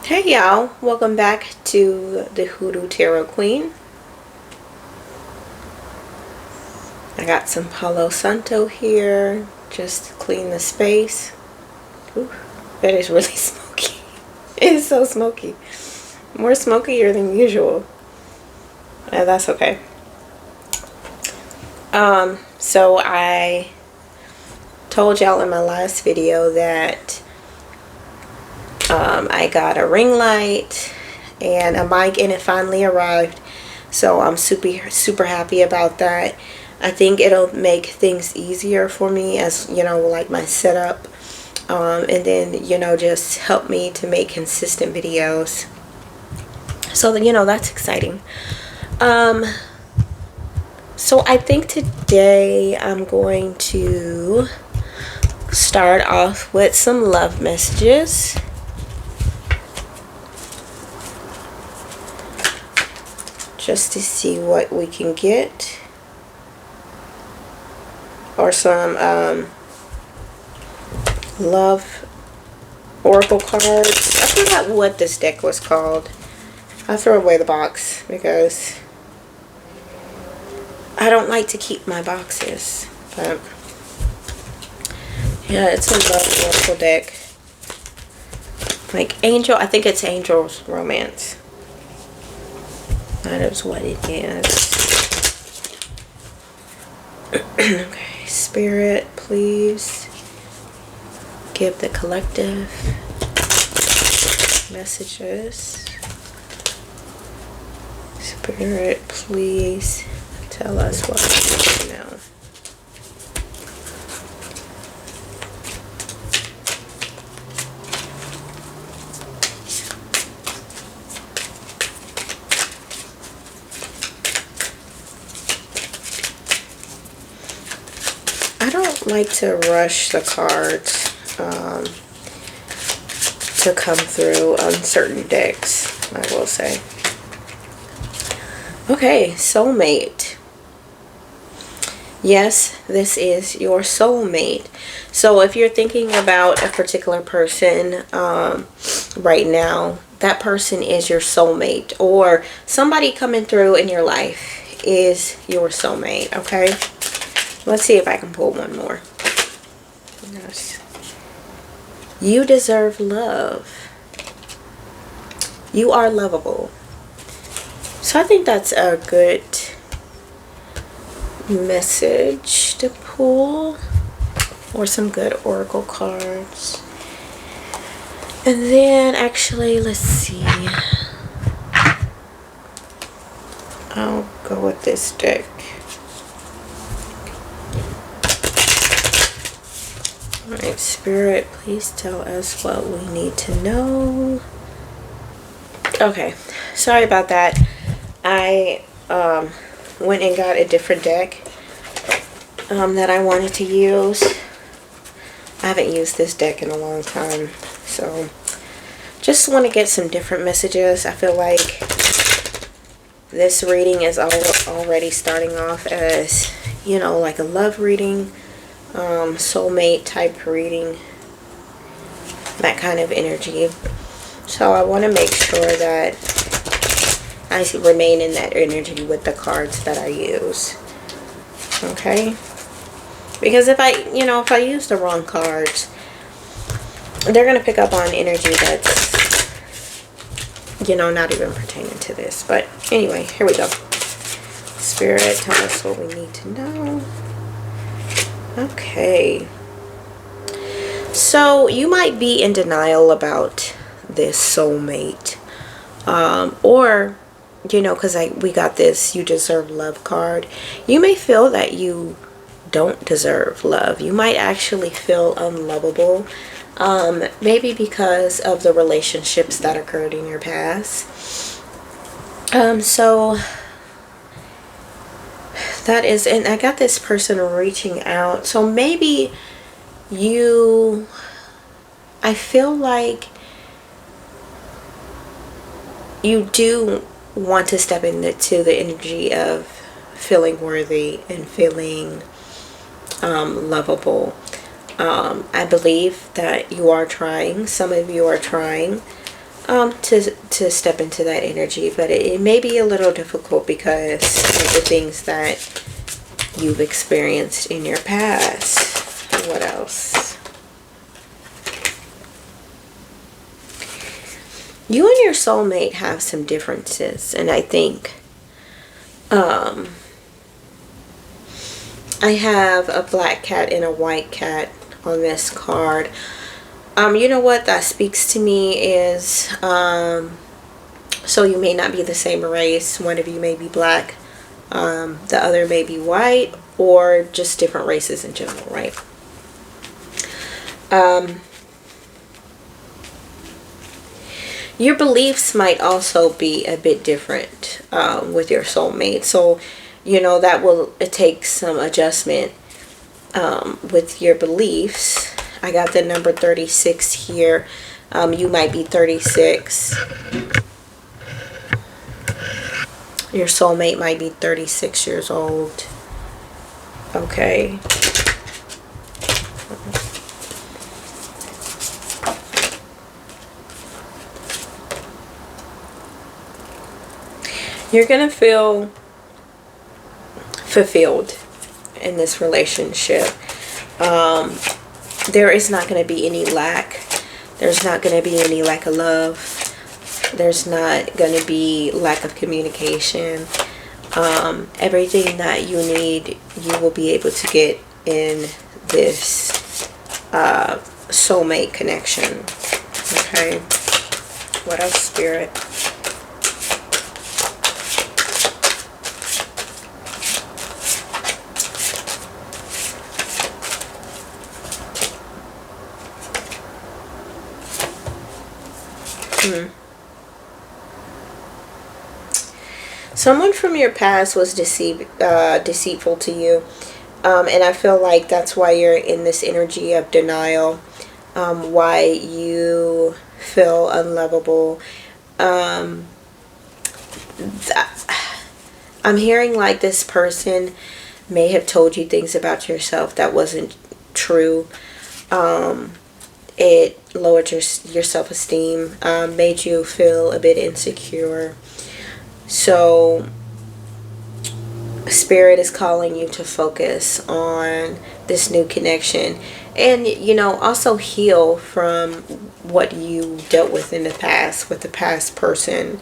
Hey y'all, welcome back to the Hoodoo Tarot Queen. I got some Palo Santo here just to clean the space. Ooh, that is really smoky. It is so smoky. More smokier than usual. That's okay. So I told y'all in my last video that I got a ring light and a mic, and it finally arrived. So I'm super happy about that. I think it'll make things easier for me as, you know, like my setup. And then, you know, just help me to make consistent videos. So, you know, that's exciting. So I think today I'm going to start off with some love messages. Just to see what we can get. Or some love oracle cards. I forgot what this deck was called. I'll throw away the box because I don't like to keep my boxes. But yeah, it's a love oracle deck. Like Angel, I think it's Angel's Romance. That is what it is. Okay, Spirit, please give the collective messages. Spirit, please tell us what we need to know. I don't like to rush the cards to come through on certain decks, I will say. Okay, soulmate. Yes, this is your soulmate. So if you're thinking about a particular person right now, that person is your soulmate, or somebody coming through in your life is your soulmate, okay? Let's see if I can pull one more. Yes. You deserve love. You are lovable. So I think that's a good message to pull, or some good oracle cards. And then actually, let's see. I'll go with this deck. Alright, Spirit, please tell us what we need to know. Okay, sorry about that. I went and got a different deck that I wanted to use. I haven't used this deck in a long time, so just want to get some different messages. I feel like this reading is already starting off as, you know, like a love reading. Soulmate type reading, that kind of energy. So I want to make sure that I remain in that energy with the cards that I use. Okay? Because if I use the wrong cards, they're going to pick up on energy that's, you know, not even pertaining to this. But anyway, here we go. Spirit, tell us what we need to know. Okay, so you might be in denial about this soulmate, or, you know, because we got this you deserve love card. You may feel that you don't deserve love. You might actually feel unlovable, maybe because of the relationships that occurred in your past. So that is, and I got this person reaching out. So maybe I feel like you do want to step into the energy of feeling worthy and feeling lovable. I believe that you are trying. Some of you are trying. to step into that energy, but it may be a little difficult because of the things that you've experienced in your past. What else? You and your soulmate have some differences, and I think I have a black cat and a white cat on this card. You know what that speaks to me is, so you may not be the same race. One of you may be black, the other may be white, or just different races in general, right? Your beliefs might also be a bit different with your soulmate. So, you know, that will take some adjustment with your beliefs. I got the number 36 here. You might be 36. Your soulmate might be 36 years old. Okay. You're going to feel fulfilled in this relationship. There is not going to be any lack. There's not going to be any lack of love. There's not going to be lack of communication. Everything that you need, you will be able to get in this soulmate connection. Okay. What else, Spirit? Someone from your past was deceitful to you, and I feel like that's why you're in this energy of denial, why you feel unlovable. I'm hearing like this person may have told you things about yourself that wasn't true. It lowered your self-esteem, made you feel a bit insecure. So Spirit is calling you to focus on this new connection, and you know, also heal from what you dealt with in the past with the past person.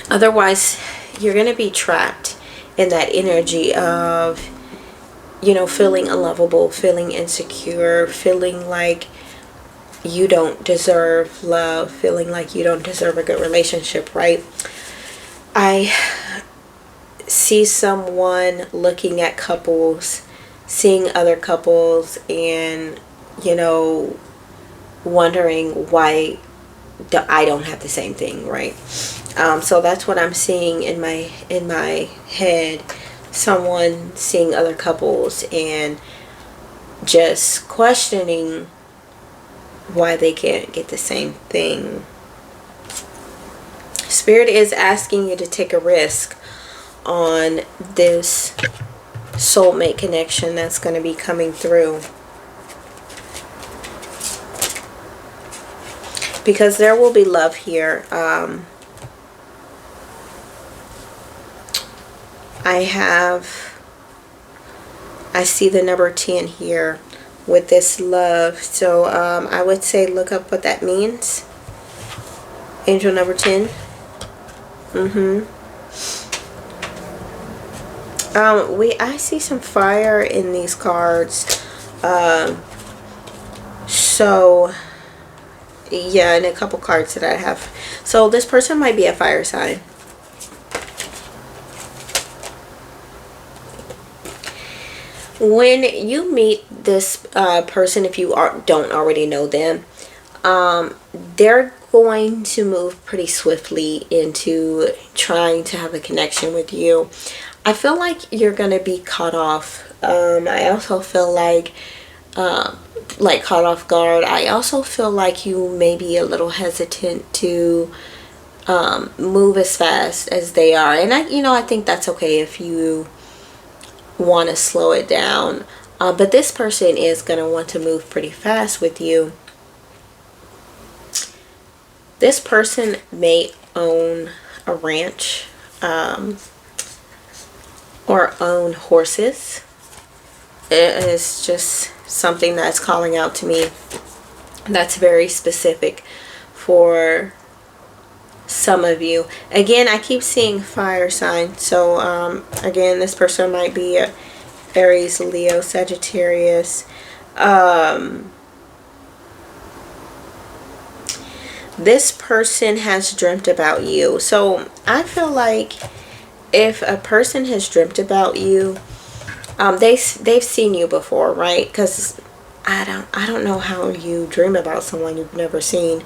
Otherwise you're going to be trapped in that energy of, you know, feeling unlovable, feeling insecure, feeling like you don't deserve love, feeling like you don't deserve a good relationship, right? I see someone looking at couples, seeing other couples, and, you know, wondering why I don't have the same thing, right? So that's what I'm seeing in my head. Someone seeing other couples and just questioning why they can't get the same thing. Spirit is asking you to take a risk on this soulmate connection that's going to be coming through, because there will be love here. I see the number 10 here with this love. So I would say look up what that means. Angel number 10. I see some fire in these cards. So yeah, and a couple cards that I have. So this person might be a fire sign. When you meet this person, if you don't already know them, they're going to move pretty swiftly into trying to have a connection with you. I feel like you're going to be caught off. I also feel like caught off guard. I also feel like you may be a little hesitant to move as fast as they are. And I think that's okay if you want to slow it down, but this person is going to want to move pretty fast with you. This person may own a ranch, or own horses. It is just something that's calling out to me. That's very specific for some of you. Again, I keep seeing fire sign. So again, this person might be a Aries, Leo, Sagittarius. This person has dreamt about you. So I feel like if a person has dreamt about you, they've seen you before, right? Because I don't know how you dream about someone you've never seen.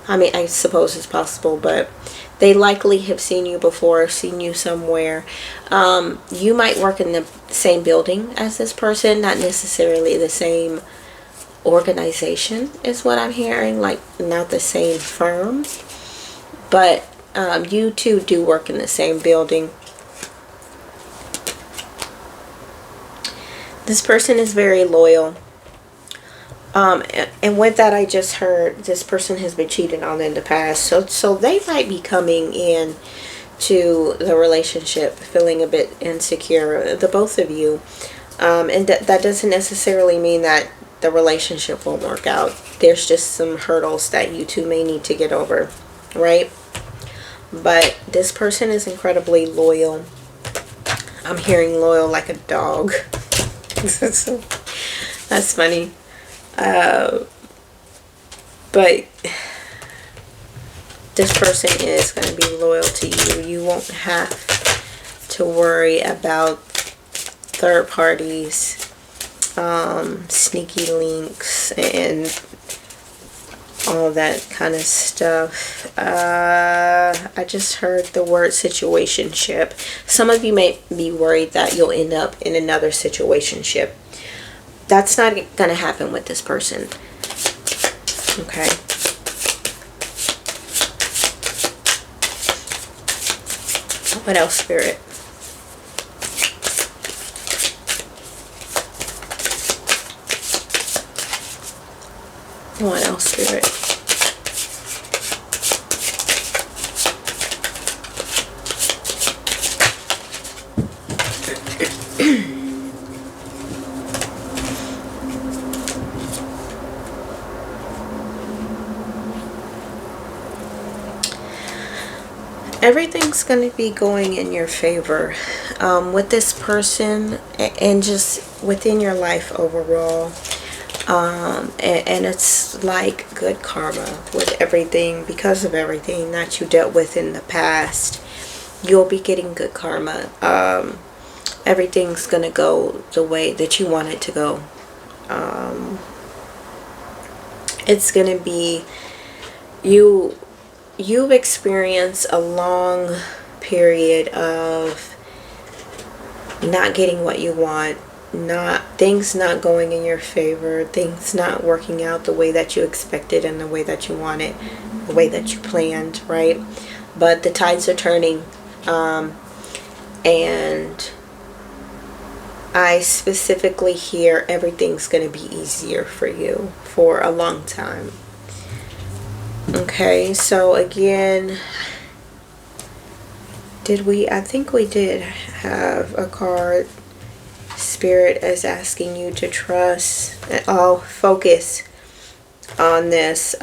I mean, I suppose it's possible, but they likely have seen you before, seen you somewhere. You might work in the same building as this person, not necessarily the same organization is what I'm hearing, like not the same firm, but you two do work in the same building. This person is very loyal. And with that, I just heard this person has been cheated on in the past. So they might be coming in to the relationship feeling a bit insecure, the both of you. And that doesn't necessarily mean that the relationship won't work out. There's just some hurdles that you two may need to get over, right? But this person is incredibly loyal. I'm hearing loyal like a dog. That's funny. But this person is going to be loyal to you. You won't have to worry about third parties, sneaky links, and all that kind of stuff. I just heard the word situationship. Some of you may be worried that you'll end up in another situationship. That's not going to happen with this person. Okay. What else, Spirit? What else, Spirit? Everything's going to be going in your favor with this person and just within your life overall. And it's like good karma with everything, because of everything that you dealt with in the past. You'll be getting good karma. Everything's going to go the way that you want it to go. It's going to be you've experienced a long period of not getting what you want, things not going in your favor, things not working out the way that you expected and the way that you wanted, the way that you planned, right? But the tides are turning, and I specifically hear everything's going to be easier for you for a long time. Okay, so again, I think we did have a card. Spirit is asking you to trust, focus on this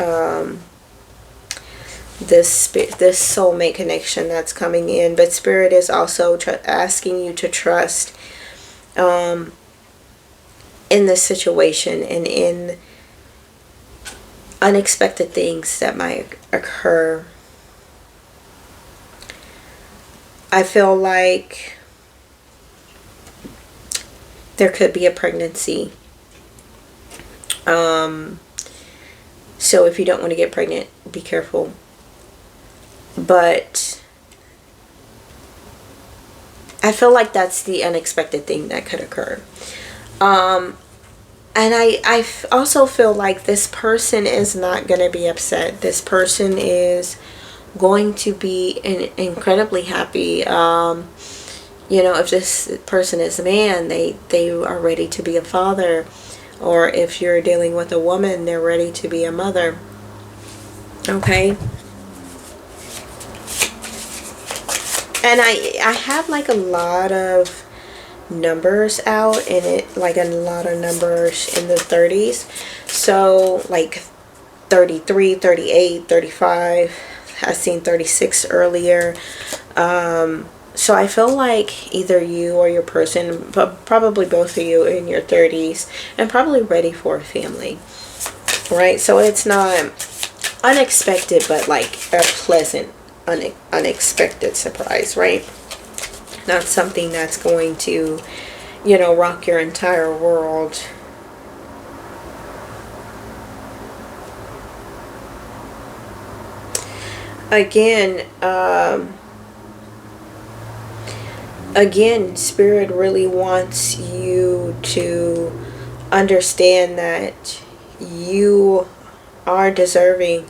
soulmate connection that's coming in. But Spirit is also asking you to trust in this situation and in unexpected things that might occur. I feel like there could be a pregnancy. So if you don't want to get pregnant, be careful. But I feel like that's the unexpected thing that could occur. And I also feel like this person is not going to be upset. This person is going to be incredibly happy. If this person is a man, they are ready to be a father. Or if you're dealing with a woman, they're ready to be a mother. Okay? And I have like a lot of numbers out, and it like a lot of numbers in the 30s. So like 33, 38, 35. I seen 36 earlier. So I feel like either you or your person, but probably both of you in your 30s, and probably ready for a family, right? So it's not unexpected, but like a pleasant, unexpected surprise, right? Not something that's going to, rock your entire world. Again, Spirit really wants you to understand that you are deserving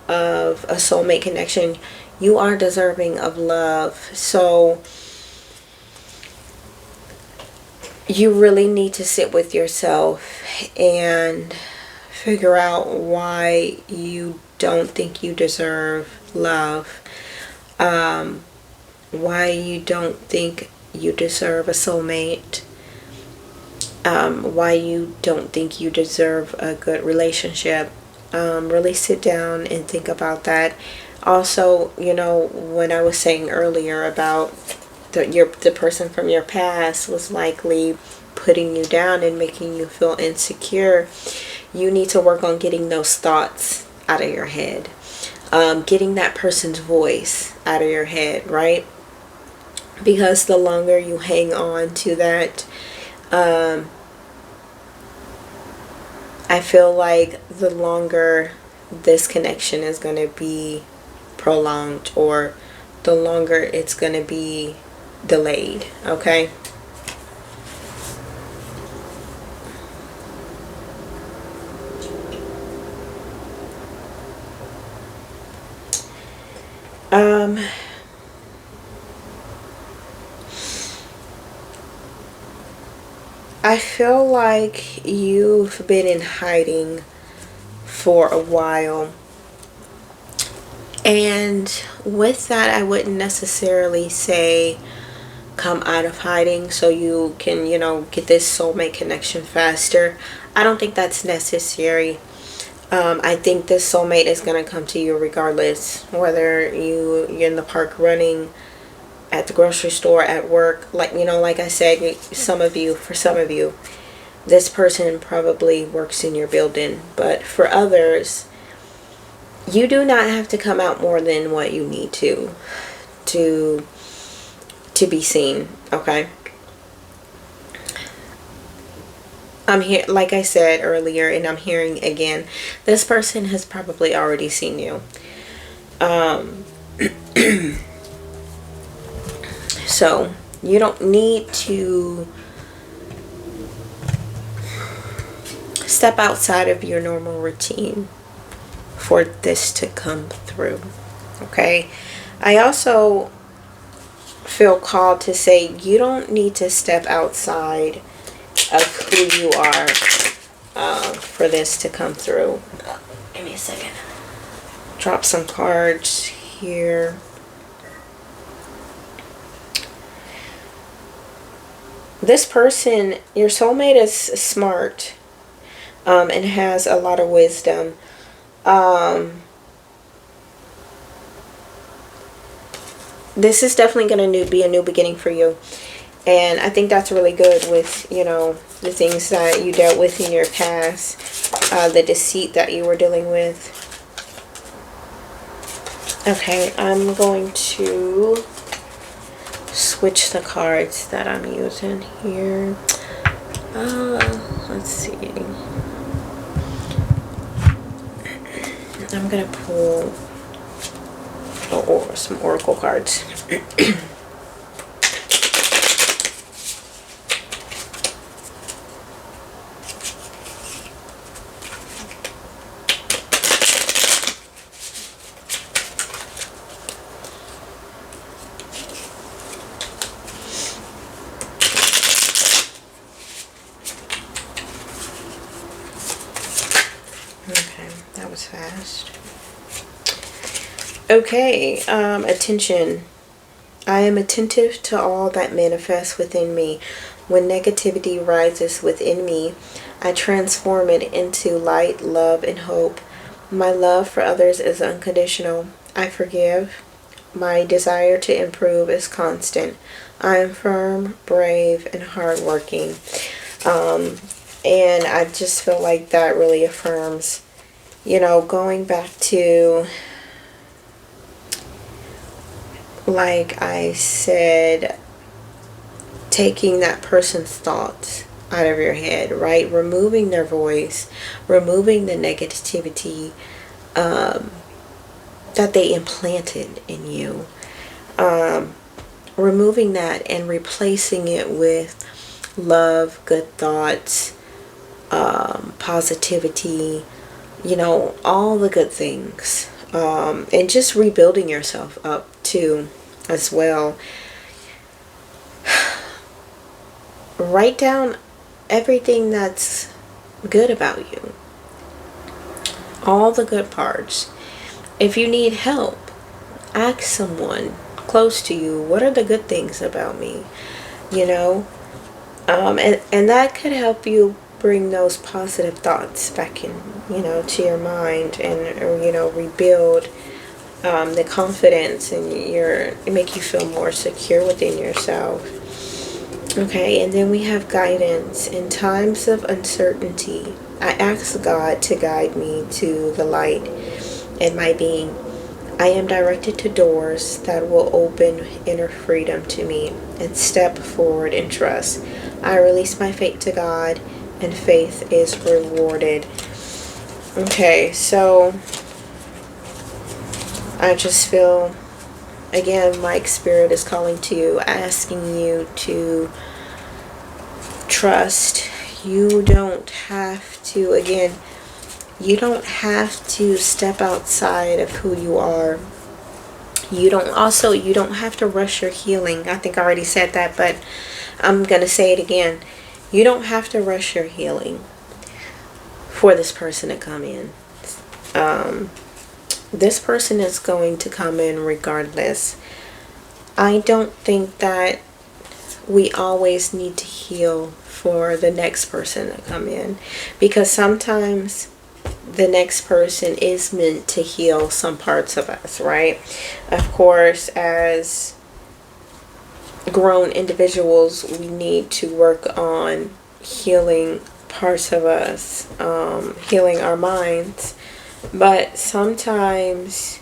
of a soulmate connection. You are deserving of love. So you really need to sit with yourself and figure out why you don't think you deserve love. Why you don't think you deserve a soulmate. Why you don't think you deserve a good relationship. Really sit down and think about that. Also, when I was saying earlier about the person from your past was likely putting you down and making you feel insecure, you need to work on getting those thoughts out of your head. Getting that person's voice out of your head, right? Because the longer you hang on to that, I feel like the longer this connection is going to be prolonged, or the longer it's going to be delayed, okay? I feel like you've been in hiding for a while. And with that, I wouldn't necessarily say come out of hiding so you can, get this soulmate connection faster. I don't think that's necessary. I think this soulmate is going to come to you regardless, whether you're in the park running, at the grocery store, at work. Like I said, for some of you, this person probably works in your building, but for others, you do not have to come out more than what you need to be seen, okay? I'm here, like I said earlier, and I'm hearing again, this person has probably already seen you. So you don't need to step outside of your normal routine for this to come through, okay? I also feel called to say you don't need to step outside of who you are for this to come through. Give me a second. Drop some cards here. This person, your soulmate, is smart and has a lot of wisdom. This is definitely going to be a new beginning for you. And I think that's really good with, the things that you dealt with in your past, the deceit that you were dealing with. Okay, I'm going to switch the cards that I'm using here. Let's see. I'm going to pull some oracle cards. Okay, that was fast. Okay, attention. I am attentive to all that manifests within me. When negativity rises within me, I transform it into light, love, and hope. My love for others is unconditional. I forgive. My desire to improve is constant. I am firm, brave, and hardworking. And I just feel like that really affirms, going back to, like I said, taking that person's thoughts out of your head, right? Removing their voice, removing the negativity that they implanted in you. Removing that and replacing it with love, good thoughts, positivity, all the good things. And just rebuilding yourself up too, as well. Write down everything that's good about you. All the good parts. If you need help, ask someone close to you, what are the good things about me? And that could help you bring those positive thoughts back in, to your mind, and rebuild the confidence, and make you feel more secure within yourself. Okay, and then we have guidance. In times of uncertainty, I ask God to guide me to the light in my being. I am directed to doors that will open inner freedom to me, and step forward in trust. I release my faith to God, and faith is rewarded. Okay, so I just feel, again, my spirit is calling to you, asking you to trust. You don't have to, again, you don't have to step outside of who you are. You don't have to rush your healing. I think I already said that, but I'm going to say it again. You don't have to rush your healing for this person to come in. This person is going to come in regardless. I don't think that we always need to heal for the next person to come in, because sometimes the next person is meant to heal some parts of us, right? Of course, as grown individuals, we need to work on healing parts of us, healing our minds. But sometimes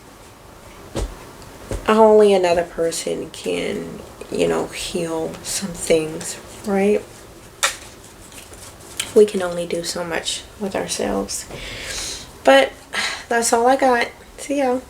only another person can, heal some things, right? We can only do so much with ourselves. But that's all I got. See y'all.